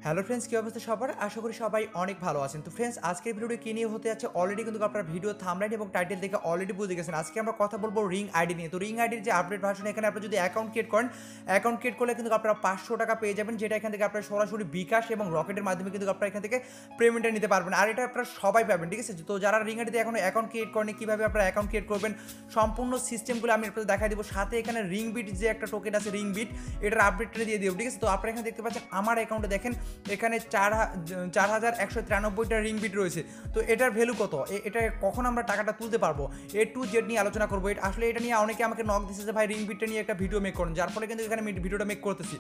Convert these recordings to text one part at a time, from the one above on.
Hello friends, কী অবস্থা সবার? আশা করি সবাই অনেক ভালো আছেন। তো ফ্রেন্ডস, আজকের ভিডিওটি কী নিয়ে হতে যাচ্ছে অলরেডি কিন্তু আপনারা ভিডিও থাম্বনেল এবং টাইটেল দেখে অলরেডি বুঝে গেছেন। আজকে আমরা কথা বলবো রিং আইডি নিয়ে। তো রিং আইডির যে আপডেট ভার্সন, এখানে আপনি যদি অ্যাকাউন্ট ক্রিয়েট করেন, অ্যাকাউন্ট ক্রিয়েট করলে কিন্তু আপনারা 500 টাকা পেয়ে যাবেন, যেটা এখান থেকে আপনারা সরাসরি বিকাশ এবং রকেটের মাধ্যমে কিন্তু আপনারা এখান থেকে পেমেন্টটা নিতে পারবেন। আর এটা আপনারা সবাই পাবেন, ঠিক আছে? তো যারা রিং আইডিতে এখন অ্যাকাউন্ট ক্রিয়েট করেন, কীভাবে আপনারা অ্যাকাউন্ট ক্রিয়েট করবেন সম্পূর্ণ সিস্টেমগুলো আমি আপনাদের দেখাই দেবো। সাথে এখানে রিংবিট যে একটা টোকেন আছে, রিংবিট, এটার আপডেটটা দিয়ে দেবো, ঠিক আছে? তো আপনারা এখানে দেখতে পাচ্ছেন আমার অ্যাকাউন্টে দেখেন এখানে 4193টা রিংবিট রয়েছে। তো এটার ভ্যালু কত, এটা কখন আমরা টাকাটা তুলতে পারবো, A to Z নিয়ে আলোচনা করবো। আসলে এটা নিয়ে অনেকে আমাকে নক দিচ্ছে যে ভাই রিংবিটটা নিয়ে একটা ভিডিও মেক করেন, যার ফলে কিন্তু এখানে ভিডিওটা মেক করতেছি।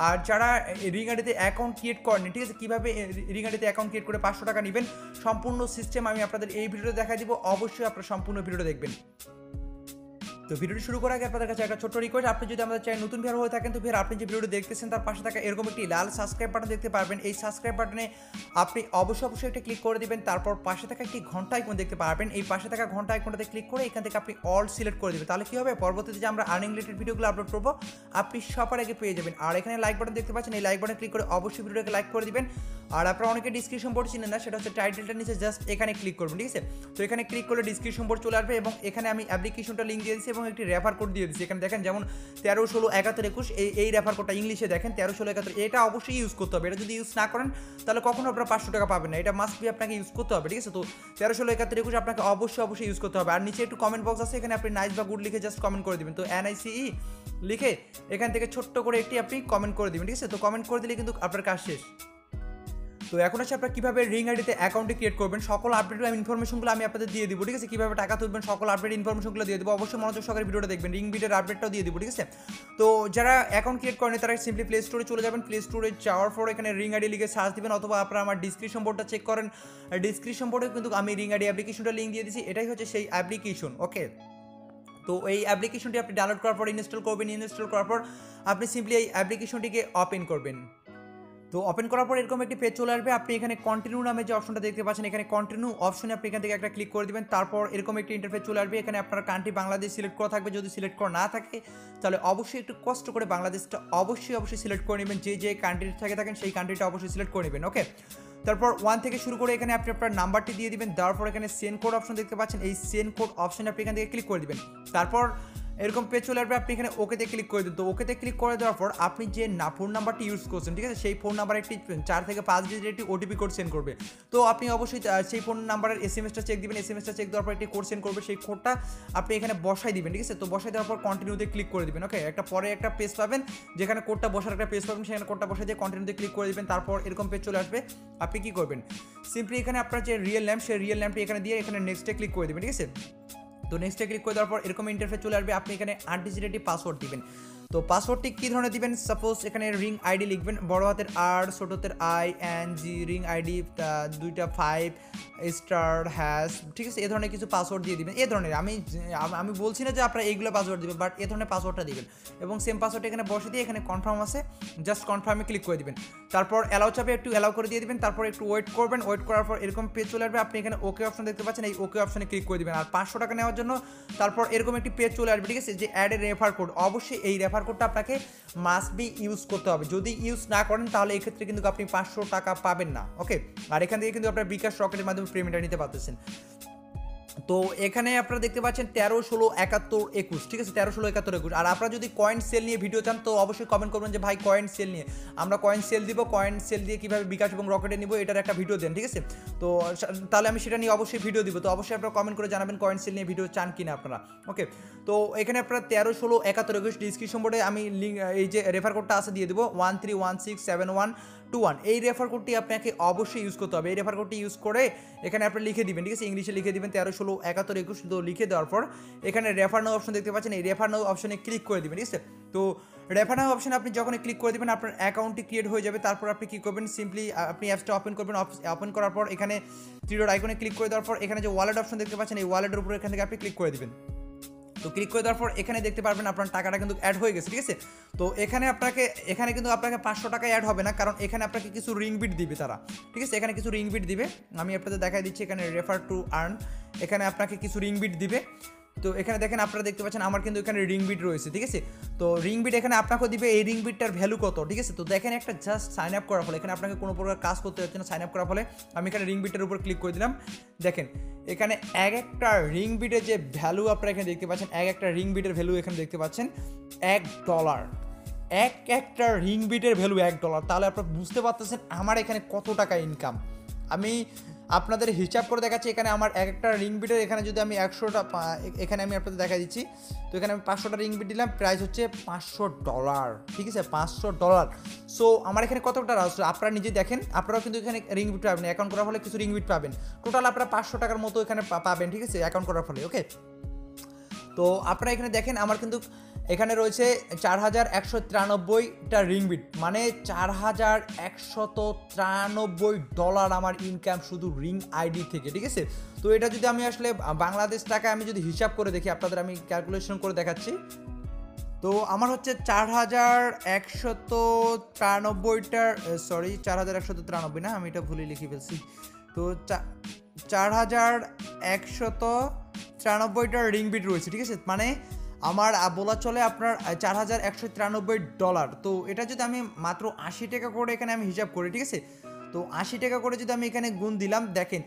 আর যারা রিং আইডিতে অ্যাকাউন্ট ক্রিয়েট করেন, ঠিক আছে, কীভাবে রিং আইডিতে অ্যাকাউন্ট ক্রিয়েট করে 500 টাকা নেবেন সম্পূর্ণ সিস্টেম আমি আপনাদের এই ভিডিওতে দেখাই দিব। অবশ্যই আপনারা সম্পূর্ণ ভিডিওটা দেখবেন। তো ভিডিওটি শুরু করার আগে আপনাদের কাছে একটা ছোট্ট রিকোয়েস্ট, আপনি যদি আমাদের চ্যানেল নতুন ভিউয়ার হয়ে থাকেন, তো আপনি যে ভিডিওটি দেখতেছেন তার পাশে থাকা এরকম একটি লাল সাবস্ক্রাইব বাটন দেখতে পারবেন। এই সাবস্ক্রাইব বাটনে আপনি অবশ্যই একটা ক্লিক করে দিবেন। তারপর পাশে থাকা একটি ঘন্টা আইকন দেখতে পারবেন। এই পাশে থাকা ঘন্টা আইকনটাতে ক্লিক করে এখান থেকে আপনি অল সিলেক্ট করে দিবেন। তাহলে কী হবে, পরবর্তীতে যে আমরা আর্নিং রিলেটেড ভিডিওগুলো আপলোড করবো আপনি সবার আগে পেয়ে যাবেন। আর এখানে লাইক বাটন দেখতে পাচ্ছেন, এই লাইক বাটনে ক্লিক করে অবশ্যই ভিডিওটাকে লাইক করে দিবেন। আর আপনারা অনেকে ডিসক্রিপশন বোর্ড চিনেন না, সেটা হচ্ছে টাইটেলটার নিচে জাস্ট এখানে ক্লিক করবেন, ঠিক আছে? তো এখানে ক্লিক করলে ডিসক্রিপশন বোর্ড চলে আসবে এবং এখানে আমি অ্যাপ্লিকেশনটা লিঙ্ক দিয়ে দিচ্ছি এবং একটি রেফার কোড দিয়ে দিচ্ছি। এখানে দেখেন যেমন 13 16 71 21, এই রেফার কোডটা ইংলিশে দেখেন 13 16 71, এটা অবশ্যই ইউজ করতে হবে। এটা যদি ইউজ না করেন তাহলে কখনো আপনারা 500 টাকা পাবেন না। এটা মাস্ট বি আপনাকে ইউজ করতে হবে, ঠিক আছে? তো 13 16 71 21 আপনাকে অবশ্যই ইউজ করতে হবে। আর নিচে একটু কমেন্ট বক্স আছে, এখানে আপনি নাইস বা গুড লিখে জাস্ট কমেন্ট করে দিবেন। তো NICE লিখে এখান থেকে ছোট্ট করে একটি আপনি কমেন্ট করে দিবেন, ঠিক আছে? তো কমেন্ট করে দিলে কিন্তু আপনার কাজ শেষ। তো এখন হচ্ছে আপনারা কীভাবে রিং আইডিতে অ্যাকাউন্টে ক্রিয়েট করবেন সকল আপডেট ইনফরমেশনগুলো আমি আপনাদের দিয়ে দিব, ঠিক আছে? কীভাবে টাকা তুলবেন সকল আপডেট ইনফরমেশনগুলো দিয়ে দেবো। অবশ্যই মনোযোগ সহকারে ভিডিওটা দেখবেন, রিংবিটের আপডেটটাও দিয়ে দিব, ঠিক আছে? তো যারা অ্যাকাউন্ট ক্রিয়েট করেন তারা সিম্পলি প্লে স্টোরে চলে যাবেন। প্লে স্টোরে যাওয়ার পর এখানে রিং আইডি লিখে সার্চ দিবেন, অথবা আপনারা আমার ডিসক্রিপশন বোর্ডটা চেক করেন। ডিসক্রিপশন বোর্ডে কিন্তু আমি রিং আইডি অ্যাপ্লিকেশনটা লিঙ্ক দিয়ে দিচ্ছি, এটাই হচ্ছে সেই অ্যাপ্লিকেশন, ওকে? তো এই অ্যাপ্লিকেশনটি আপনি ডাউনলোড করার পর ইনস্টল করবেন। ইনস্টল করার পর আপনি সিম্পলি এই অ্যাপ্লিকেশনটিকে ওপেন করবেন। তো ওপেন করার পর এরকম একটি পেজ চলে আসবে। আপনি এখানে কন্টিনিউ নামে যে অপশনটা দেখতে পাচ্ছেন, এখানে কন্টিনিউ অপশনে আপনি এখান থেকে একটা ক্লিক করে দিবেন। তারপর এরকম একটি ইন্টারফেস চলে আসবে। এখানে আপনার কান্ট্রি বাংলাদেশ সিলেক্ট করা থাকবে, যদি সিলেক্ট করা না থাকে তাহলে অবশ্যই একটু কষ্ট করে বাংলাদেশটা অবশ্যই সিলেক্ট করে নেবেন। যে কান্ট্রি থেকে থাকেন সেই কান্ট্রিটা অবশ্যই সিলেক্ট করে নেবেন, ওকে? তারপর 1 থেকে শুরু করে এখানে আপনি আপনার নাম্বারটি দিয়ে দিবেন। দেওয়ার পর এখানে সেন্ড কোড অপশন দেখতে পাচ্ছেন, এই সেন্ড কোড অপশনে আপনি এখান থেকে ক্লিক করে দিবেন। তারপর এরকম পেজ চলে আসবে, আপনি এখানে ওকেতে ক্লিক করে দিন। তো ওকেতে ক্লিক করে দেওয়ার পর আপনি যে ফোন নাম্বারটি ইউজ করছেন, ঠিক আছে, সেই ফোন নাম্বারে একটি 4 থেকে 5 ডিজিটের একটি OTP কোড সেন্ড করবে। তো আপনি অবশ্যই সেই ফোন নাম্বারের SMS-টা চেক দিবেন। SMS-টা চেক দেওয়ার পর একটি কোড সেন্ড করবে, সেই কোডটা আপনি এখানে বসাই দিবেন, ঠিক আছে? তো বসাই দেওয়ার পর কন্টিনিউতে ক্লিক করে দিবেন, ওকে? পরে একটা পেজ পাবেন যেখানে কোডটা বসার একটা পেজ পাবেন, সেখানে কোডটা বসাই দিয়ে কন্টিনিউতে ক্লিক করে দিবেন। তারপর এরকম পেজ চলে আসবে। আপনি কি করবেন, সিম্পলি এখানে আপনার যে রিয়েল নেম, সেই রিয়েল নেমটি এখানে দিয়ে এখানে নেক্সটে ক্লিক করে দেবেন, ঠিক আছে? তো নেক্সটে ক্লিক করে দেওয়ার পর এরকম ইন্টারফেস চলে আসবে। আপনি এখানে 8 ডিজিটের একটি পাসওয়ার্ড দিবেন। তো পাসওয়ার্ডটি কী ধরনের দিবেন, সাপোজ এখানে রিং আইডি লিখবেন, বড় হাতের R, ছোট হাতের ING, রিং আইডি 2টা 5 স্টার হ্যাশ, ঠিক আছে? এ ধরনের কিছু পাসওয়ার্ড দিয়ে দিবেন। এ ধরনের আমি বলছি না যে আপনারা এইগুলো পাসওয়ার্ড দিবেন, বাট এ ধরনের পাসওয়ার্ডটা দিবেন এবং সেম পাসওয়ার্ডটা এখানে বসে দিয়ে এখানে কনফার্ম আছে, জাস্ট কনফার্মে ক্লিক করে দিবেন। তারপর অ্যালাউ চাপে একটু অ্যালাউ করে দিয়ে দিবেন। তারপর একটু ওয়েট করবেন। ওয়েট করার পর এরকম পেজ চলে আসবে। আপনি এখানে ওকে অপশন দেখতে পাচ্ছেন, এই ওকে অপশনে ক্লিক করে দিবেন। আর 500 টাকা নেওয়ার জন্য তারপর এরকম একটি পেজ চলে আসবে, ঠিক আছে, যে অ্যাড এ রেফার কোড। অবশ্যই এই রেফার কোডটা আপনাকে মাস্ট বি ইউজ করতে হবে। যদি ইউজ না করেন তাহলে এই ক্ষেত্রে কিন্তু আপনি 500 টাকা পাবেন না, ওকে? আর এখান থেকে কিন্তু আপনার বিকাশ রকেটের মাধ্যমে পেমেন্টটা নিতে পারতেছেন। তো এখানে আপনারা দেখতে পাচ্ছেন 13 16 71 21, ঠিক আছে? 13 16 71 21। আর আপনারা যদি কয়েন সেল নিয়ে ভিডিও চান তো অবশ্যই কমেন্ট করবেন যে ভাই কয়েন সেল নিয়ে আমরা কয়েন সেল দিব, কয়েন সেল দিয়ে কীভাবে বিকাশ এবং রকেটে নিব এটার একটা ভিডিও দেন, ঠিক আছে? তো তাহলে আমি সেটা নিয়ে অবশ্যই ভিডিও দিব। তো অবশ্যই আপনারা কমেন্ট করে জানাবেন কয়েন সেল নিয়ে ভিডিও চান কিনা আপনারা, ওকে? তো এখানে আপনারা 13 16 71 21 ডিসক্রিপশন বোর্ডে আমি লিঙ্ক, এই যে রেফার কোডটা আছে দিয়ে দেবো 13167121। এই রেফার কোডটি আপনাকে অবশ্যই ইউজ করতে হবে। এই রেফার কোডটি ইউজ করে এখানে আপনি লিখে দিবেন, ঠিক আছে? ইংলিশে লিখে দিবেন 13 16 71 21। তো লিখে দেওয়ার পর এখানে রেফার নাও অপশন দেখতে পাচ্ছেন, এই রেফার নাও অপশনে ক্লিক করে দিবেন, ঠিক আছে? তো রেফার নাও অপশনে আপনি যখন ক্লিক করে দিবেন আপনার অ্যাকাউন্টটি ক্রিয়েট হয়ে যাবে। তারপর আপনি কী করবেন, সিম্পলি আপনি অ্যাপসটা ওপেন করবেন। ওপেন করার পর এখানে থ্রি আইকনে ক্লিক করে দেওয়ার পর এখানে যে ওয়ালেট অপশন দেখতে পাচ্ছেন, এই ওয়ালেটের উপর এখান থেকে আপনি ক্লিক করে দিবেন। তো ক্লিক করে দেওয়ার পর এখানে দেখতে পারবেন আপনার টাকাটা কিন্তু অ্যাড হয়ে গেছে, ঠিক আছে? তো এখানে কিন্তু আপনাকে 500 টাকা অ্যাড হবে না, কারণ এখানে আপনাকে কিছু রিংবিট দিবে তারা, ঠিক আছে? এখানে কিছু রিংবিট দিবে, আমি আপনাদের দেখাই দিচ্ছি। এখানে রেফার টু আর্ন, এখানে আপনাকে কিছু রিংবিট দিবে। তো এখানে দেখেন আপনারা দেখতে পাচ্ছেন আমার কিন্তু এখানে রিংবিট রয়েছে, ঠিক আছে। তো রিংবিট এখানে আপনাকে দিবে এই রিংবিটটার ভ্যালু কত, ঠিক আছে। তো দেখেন একটা জাস্ট সাইন আপ করার ফলে এখানে আপনাকে কোনো প্রকার কাজ করতে হচ্ছে না, সাইন আপ করার ফলে আমি এখানে রিংবিটের উপর ক্লিক করে দিলাম। দেখেন এখানে এক একটা রিংবিটের যে ভ্যালু আপনারা এখানে দেখতে পাচ্ছেন, এক একটা রিংবিটের ভ্যালু এখানে দেখতে পাচ্ছেন $1, একটা রিংবিটের ভ্যালু $1। তাহলে আপনারা বুঝতে পারতেছেন আমার এখানে কত টাকা ইনকাম। আমি আপনাদের হিসাব করে দেখাচ্ছি। এখানে আমার এক একটা রিংবিটের এখানে যদি আমি 100টা এখানে আমি আপনাদের দেখা দিচ্ছি। তো এখানে আমি 500টা রিংবিট দিলাম, প্রাইস হচ্ছে $500, ঠিক আছে, $500। সো আমার এখানে কত টাকা আসছে আপনারা নিজে দেখেন। আপনারাও কিন্তু এখানে রিংবিট পাবেন, অ্যাকাউন্ট করার ফলে কিছু রিংবিট পাবেন। টোটাল আপনারা $500 মতো এখানে পাবেন, ঠিক আছে, অ্যাকাউন্ট করার ফলে। ওকে, তো আপনারা এখানে দেখেন আমার কিন্তু এখানে রয়েছে 4193টা রিংবিট, মানে $4193 আমার ইনকাম শুধু রিং আইডি থেকে, ঠিক আছে। তো এটা যদি আমি আসলে বাংলাদেশ টাকায় আমি যদি হিসাব করে দেখি, আপনাদের আমি ক্যালকুলেশন করে দেখাচ্ছি। তো আমার হচ্ছে 4193টার, সরি 4193 না, আমি এটা ভুলে লিখে ফেলছি। তো 4193টা রিংবিট রয়েছে, ঠিক আছে। মানে আমার বলা চলে আপনার $4193। তো এটা যদি আমি মাত্র 80 টাকা করে এখানে আমি হিসাব করি, ঠিক আছে। তো 80 টাকা করে যদি আমি এখানে গুণ দিলাম, দেখেন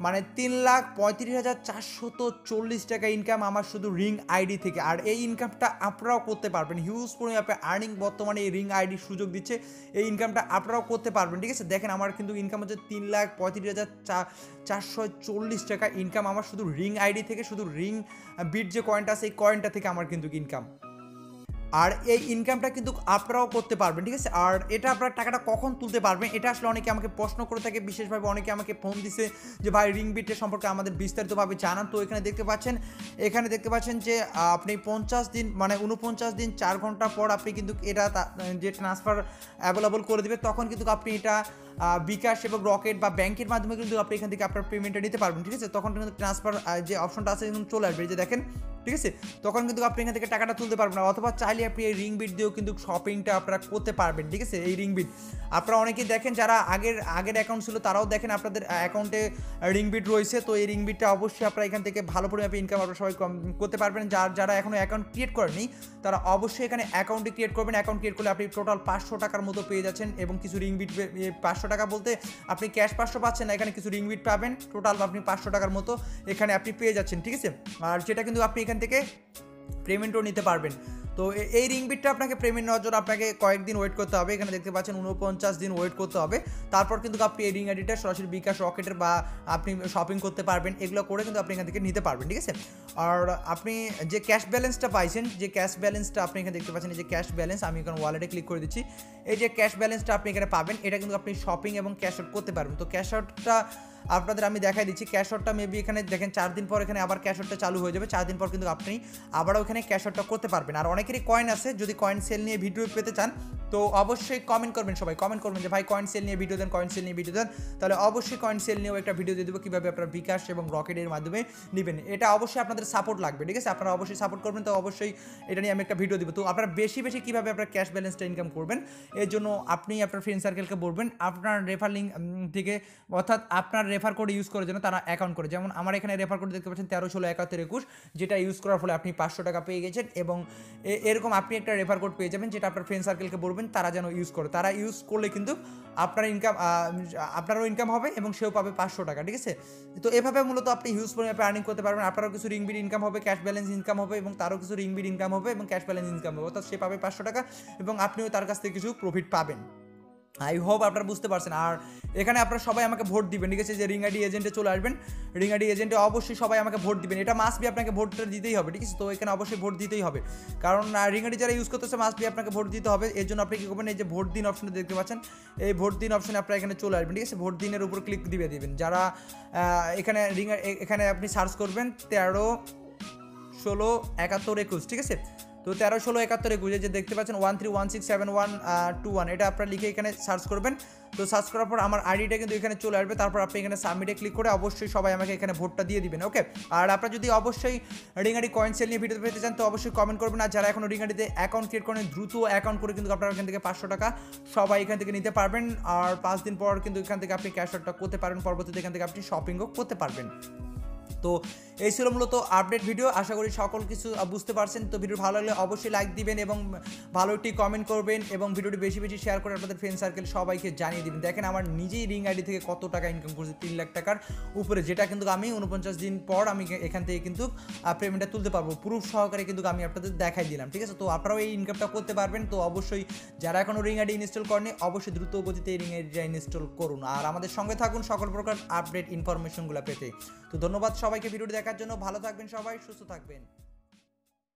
মানে 3,35,440 টাকা ইনকাম আমার শুধু রিং আইডি থেকে। আর এই ইনকামটা আপনারাও করতে পারবেন, হিউজ পরিমাণে আর্নিং বর্তমানে এই রিং আইডি সুযোগ দিচ্ছে, এই ইনকামটা আপনারাও করতে পারবেন, ঠিক আছে। দেখেন আমার কিন্তু ইনকাম হচ্ছে 3,35,440 টাকা ইনকাম আমার শুধু রিং আইডি থেকে, শুধু রিং বিট যে কয়েনটা আছে এই কয়েনটা থেকে আমার কিন্তু ইনকাম। আর এই ইনকামটা কিন্তু আপনারাও করতে পারবেন, ঠিক আছে। আর এটা আপনারা টাকাটা কখন তুলতে পারবেন, এটা আসলে অনেকে আমাকে প্রশ্ন করে থাকে, বিশেষভাবে অনেকে আমাকে ফোন দিছে যে ভাই রিংবিটের সম্পর্কে আমাদের বিস্তারিতভাবে জানান। তো এখানে দেখতে পাচ্ছেন যে আপনি 50 দিন মানে 49 দিন 4 ঘন্টা পর আপনি কিন্তু এটা যে ট্রান্সফার অ্যাভেলেবল করে দেবে, তখন কিন্তু আপনি এটা বিকাশ এবং রকেট বা ব্যাংকের মাধ্যমে কিন্তু আপনি এখান থেকে আপনার পেমেন্টটা নিতে পারবেন, ঠিক আছে। তখন কিন্তু ট্রান্সফার যে অপশনটা আছে কিন্তু চলে আসবে, যে দেখেন, ঠিক আছে। তখন কিন্তু আপনি এখান থেকে টাকাটা তুলতে পারবেন না, অথবা চাইলে আপনি এই রিংবিট দিয়েও কিন্তু শপিংটা আপনারা করতে পারবেন, ঠিক আছে। এই রিংবিট আপনারা অনেকেই দেখেন যারা আগের অ্যাকাউন্ট ছিল তারাও দেখেন আপনাদের অ্যাকাউন্টে রিংবিট রয়েছে। তো এই রিংবিটটা অবশ্যই আপনারা এখান থেকে ভালো পরিমাণে ইনকাম আপনারা সবাই করতে পারবেন। যারা এখনও অ্যাকাউন্ট ক্রিয়েট করেনি তারা অবশ্যই এখানে অ্যাকাউন্টে ক্রিয়েট করবেন। অ্যাকাউন্ট ক্রিয়েট করলে আপনি টোটাল 500 টাকার মতো পেয়ে যাচ্ছেন, এবং কিছু রিংবিট 500 টাকা বলতে আপনি ক্যাশ 500 পাচ্ছেন না, এখানে কিছু রিংবিট পাবেন, টোটাল আপনি 500 টাকার মতো এখানে আপনি পেয়ে যাচ্ছেন, ঠিক আছে। আর যেটা কিন্তু আপনি এখান থেকে পেমেন্টও নিতে পারবেন। তো এই রিংবিটটা আপনাকে পেমেন্ট নেওয়ার জন্য আপনাকে কয়েকদিন ওয়েট করতে হবে। এখানে দেখতে পাচ্ছেন 49 দিন ওয়েট করতে হবে, তারপর কিন্তু আপনি এই রিং আইডিটা সরাসরি বিকাশ রকেটের বা আপনি শপিং করতে পারবেন, এগুলো করে কিন্তু আপনি এখান থেকে নিতে পারবেন, ঠিক আছে। আর আপনি যে ক্যাশ ব্যালেন্সটা পাইছেন, যে ক্যাশ ব্যালেন্সটা আপনি এখানে দেখতে পাচ্ছেন, এই যে ক্যাশ ব্যালেন্স, আমি এখানে ওয়ালেটে ক্লিক করে দিচ্ছি। এই যে ক্যাশ ব্যালেন্সটা আপনি এখানে পাবেন, এটা কিন্তু আপনি শপিং এবং ক্যাশ আউট করতে পারবেন। তো ক্যাশ আউটটা আপনাদের আমি দেখাই দিচ্ছি। ক্যাশ আউটটা মেবি এখানে দেখেন 4 দিন পর এখানে আবার ক্যাশ আউটটা চালু হয়ে যাবে, 4 দিন পর কিন্তু আপনি আবারও এখানে ক্যাশ আউটটা করতে পারবেন। আর অনেকেরই কয়েন আছে, যদি কয়েন সেল নিয়ে ভিডিও পেতে চান তো অবশ্যই কমেন্ট করবেন, সবাই কমেন্ট করবেন যে ভাই কয়েন সেল নিয়ে ভিডিও দেন, কয়েন সেল নিয়ে ভিডিও দেন। তাহলে অবশ্যই কয়েন সেল নিয়েও একটা ভিডিও দিয়ে দেবো, কীভাবে আপনারা বিকাশ এবং রকেটের মাধ্যমে নেবেন। এটা অবশ্যই আপনাদের সাপোর্ট লাগবে, ঠিক আছে। আপনারা অবশ্যই সাপোর্ট করবেন, তো অবশ্যই এটা নিয়ে আমি একটা ভিডিও দেবো। তো আপনারা বেশি কীভাবে আপনার ক্যাশ ব্যালেন্সটা ইনকাম করবেন, এর জন্য আপনি আপনার ফ্রেন্ড সার্কেলকে বলবেন আপনার রেফার লিঙ্ক থেকে, অর্থাৎ আপনার রেফার কোড ইউজ করে যেন তারা অ্যাকাউন্ট করে। যেমন আমার এখানে রেফার কোড দেখতে পাচ্ছেন 13167121, যেটা ইউজ করার ফলে আপনি 500 টাকা পেয়ে গেছেন। এবং এরকম আপনি একটা রেফার কোড পেয়ে যাবেন, যেটা আপনার ফ্রেন্ড সার্কেলকে বলবেন তারা যেন ইউজ করে। তারা ইউজ করলে কিন্তু আপনার ইনকাম, আপনারও ইনকাম হবে এবং সেও পাবে 500 টাকা, ঠিক আছে। তো এভাবে মূলত আপনি হিউজ পরিমাণে আর্নিং করতে পারবেন। আপনারও কিছু রিংবিট ইনকাম হবে, ক্যাশ ব্যালেন্স ইনকাম হবে, এবং তারও কিছু রিংবিট ইনকাম হবে এবং ক্যাশ ব্যালেন্স ইনকাম হবে, অর্থাৎ সে পাবে 500 টাকা এবং আপনিও তার কাছ থেকে কিছু প্রফিট পাবেন। আই হোপ আপনারা বুঝতে পারছেন। আর এখানে আপনারা সবাই আমাকে ভোট দিবেন, ঠিক আছে। যে রিং আইডি এজেন্টে চলে আসবেন, রিং আইডি এজেন্টে অবশ্যই সবাই আমাকে ভোট দিবেন, এটা মাস্ট বি, আপনাকে ভোটটা দিতেই হবে, ঠিক আছে। তো এখানে অবশ্যই ভোট দিতেই হবে, কারণ রিং আইডি যারা ইউজ করতেছে মাস্ট বি আপনাকে ভোট দিতে হবে। এর জন্য আপনি কী করবেন, এই যে ভোট দিন অপশনটা দেখতে পাচ্ছেন, এই ভোট দিন অপশনে আপনারা এখানে চলে আসবেন, ঠিক আছে। ভোট দিনের উপর ক্লিক দিবেন। যারা এখানে এখানে আপনি সার্চ করবেন 13167121, ঠিক আছে। তো 13167121 যে দেখতে পাচ্ছেন 13167121, এটা আপনারা লিখে এখানে সার্চ করবেন। তো সার্চ করার পর আমার আইডিটা কিন্তু এখানে চলে আসবে, তারপর আপনি এখানে সাবমিটে ক্লিক করে অবশ্যই সবাই আমাকে এখানে ভোটটা দিয়ে দিবেন, ওকে। আর আপনারা যদি অবশ্যই রিংআইডি কয়েন সেল নিয়ে ভিডিও পেতে চান তো অবশ্যই কমেন্ট করবেন। আর যারা এখনো রিংআইডিতে অ্যাকাউন্ট ক্রিয়েট করেন, দ্রুত অ্যাকাউন্ট করে কিন্তু আপনারা এখান থেকে 500 টাকা সবাই এখান থেকে নিতে পারবেন। আর 5 দিন পর কিন্তু এখান থেকে আপনি ক্যাশ আউটটা করতে পারবেন, পরবর্তীতে এখান থেকে আপনি শপিংও করতে পারবেন। তো এই ছিল মূলত আপডেট ভিডিও। আশা করি সকল কিছু বুঝতে পারছেন। তো ভিডিও ভালো লাগলে অবশ্যই লাইক দিবেন এবং ভালো একটি কমেন্ট করবেন এবং ভিডিওটি বেশি বেশি শেয়ার করে আপনাদের ফ্রেন্ড সার্কেল সবাইকে জানিয়ে দিবেন। দেখেন আমার নিজেই রিং আইডি থেকে কত টাকা ইনকাম করছি, 3 লাখ টাকার উপরে, যেটা কিন্তু আমি 49 দিন পর আমি এখান থেকে কিন্তু পেমেন্টটা তুলতে পারবো, প্রুফ সহকারে কিন্তু আমি আপনাদের দেখাই দিলাম। ঠিক আছে, তো আপনারাও এই ইনকামটা করতে পারবেন। তো অবশ্যই যারা এখনও রিং আইডি ইনস্টল করেনি অবশ্যই দ্রুত গতিতে এই রিং আইডিটা ইনস্টল করুন, আর আমাদের সঙ্গে থাকুন সকল প্রকার আপডেট ইনফরমেশনগুলো পেতে। তো ধন্যবাদ সবাইকে ভিডিওটি দেখার জন্য। ভালো থাকবেন সবাই, সুস্থ থাকবেন।